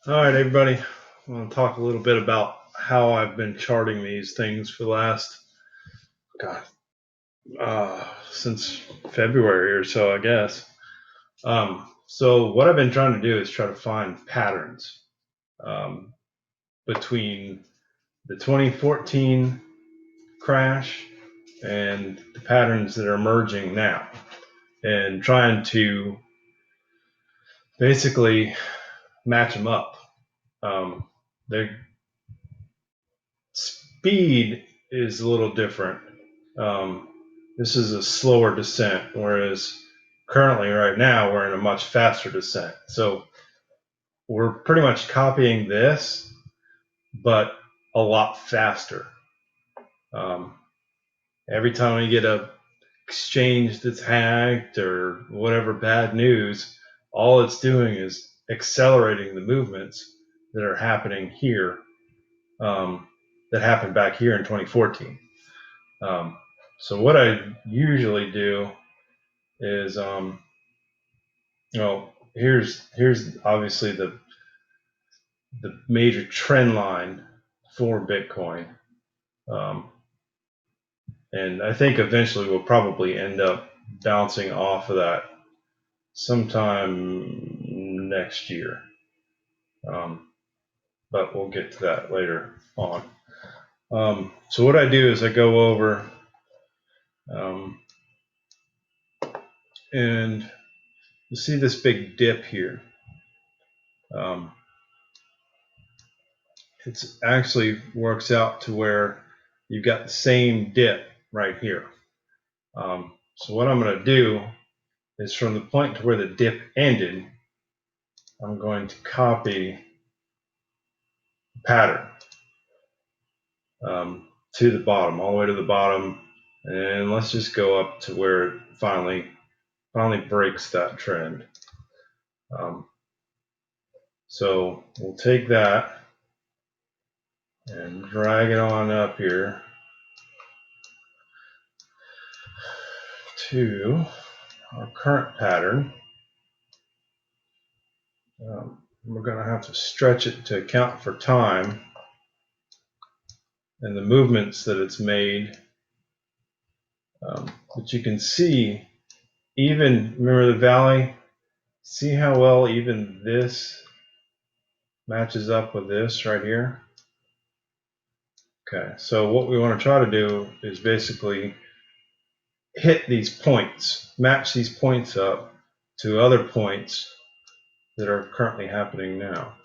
All right, everybody. I want to talk a little bit about how I've been charting these things for the last, since February or so, I guess. So what I've been trying to do is try to find patterns between the 2014 crash and the patterns that are emerging now, and trying to basically match them up. The speed is a little different. This is a slower descent, whereas currently right now we're in a much faster descent. So we're pretty much copying this, but a lot faster. Every time we get a exchange that's hacked or whatever bad news, all it's doing is accelerating the movements that are happening here, that happened back here in 2014. So what I usually do is, here's obviously the major trend line for Bitcoin, and I think eventually we'll probably end up bouncing off of that sometime next year, but we'll get to that later on. So what I do is I go over, and you see this big dip here. It actually works out to where you've got the same dip right here. So what I'm going to do is, from the point to where the dip ended, I'm going to copy the pattern to the bottom, all the way to the bottom, and let's just go up to where it finally breaks that trend. So we'll take that and drag it on up here to our current pattern. We're going to have to stretch it to account for time and the movements that it's made. But you can see, even, remember the valley? See how well even this matches up with this right here? Okay, so what we want to try to do is basically hit these points, match these points up to other points that are currently happening now.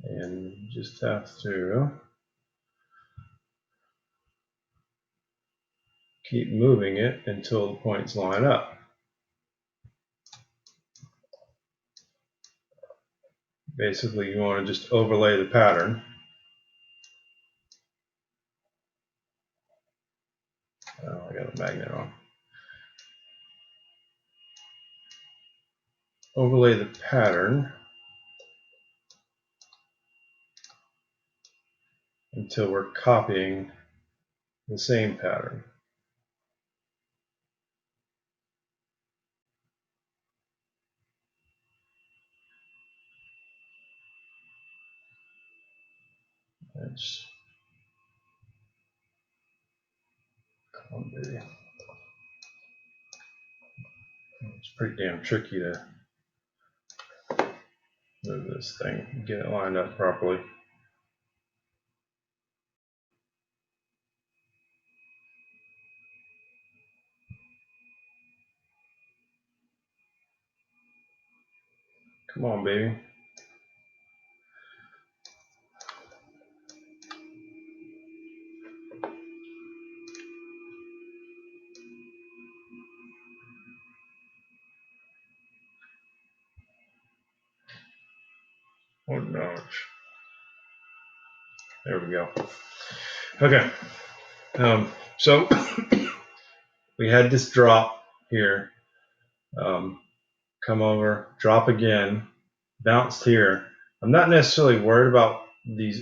And you just have to keep moving it until the points line up. Basically, you want to just overlay the pattern. Oh, I got a magnet on. Overlay the pattern until we're copying the same pattern. It's pretty damn tricky to move this thing and get it lined up properly. Come on, baby. Oh gosh. There we go. Okay. So we had this drop here, come over, drop again, bounced here. I'm not necessarily worried about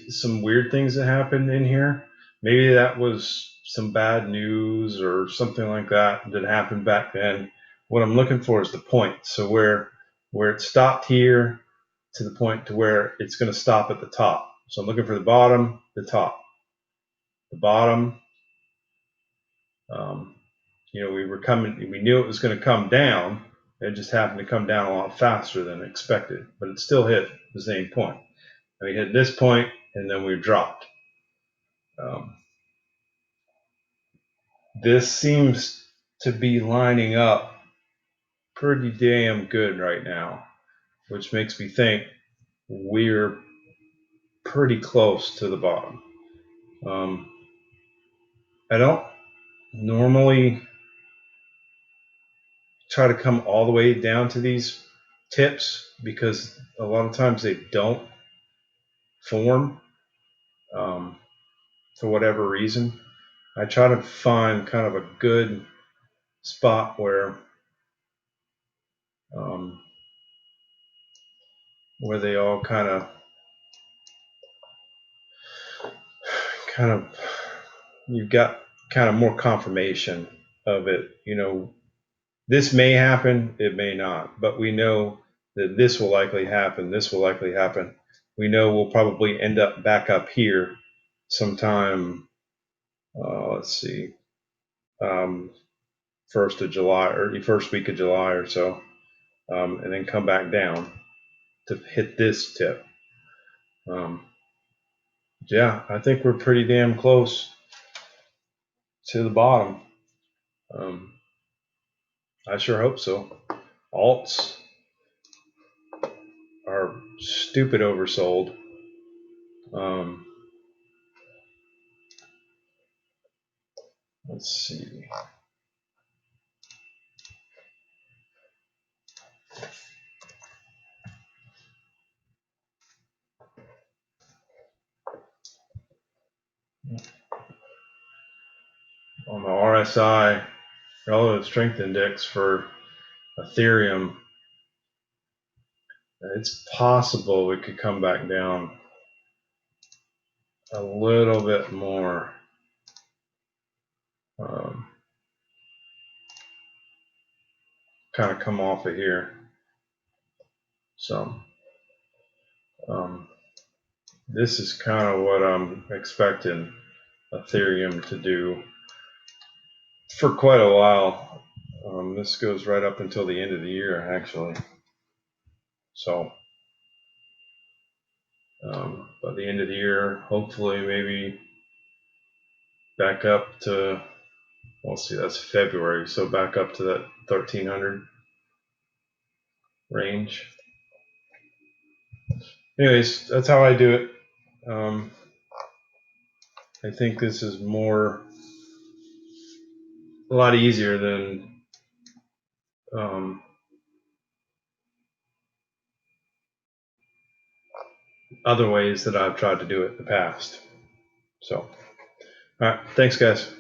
some weird things that happened in here. Maybe that was some bad news or something like that happened back then. What I'm looking for is the point. So where where it stopped here to the point to where it's going to stop at the top. So I'm looking for the bottom, the top, the bottom. We knew it was going to come down. It just happened to come down a lot faster than expected, but it still hit the same point. And we hit this point, and then we dropped. This seems to be lining up pretty damn good right now, which makes me think we're pretty close to the bottom. I don't normally try to come all the way down to these tips because a lot of times they don't form for whatever reason. I try to find kind of a good spot where they all kind of you've got kind of more confirmation of it. This may happen, it may not, but we know that this will likely happen. This will likely happen. We know we'll probably end up back up here sometime. Let's see, 1st of July or the first week of July or so, and then come back down to hit this tip. Yeah, I think we're pretty damn close to the bottom. I sure hope so. Alts are stupid oversold. Let's see. On the RSI, Relative Strength Index for Ethereum, it's possible we could come back down a little bit more. Kind of come off of here. So this is kind of what I'm expecting Ethereum to do for quite a while. This goes right up until the end of the year, actually. So by the end of the year, hopefully maybe back up to, we'll see, that's February, so back up to that 1300 range. Anyways, that's how I do it. I think this is a lot easier than other ways that I've tried to do it in the past. So, all right, thanks guys.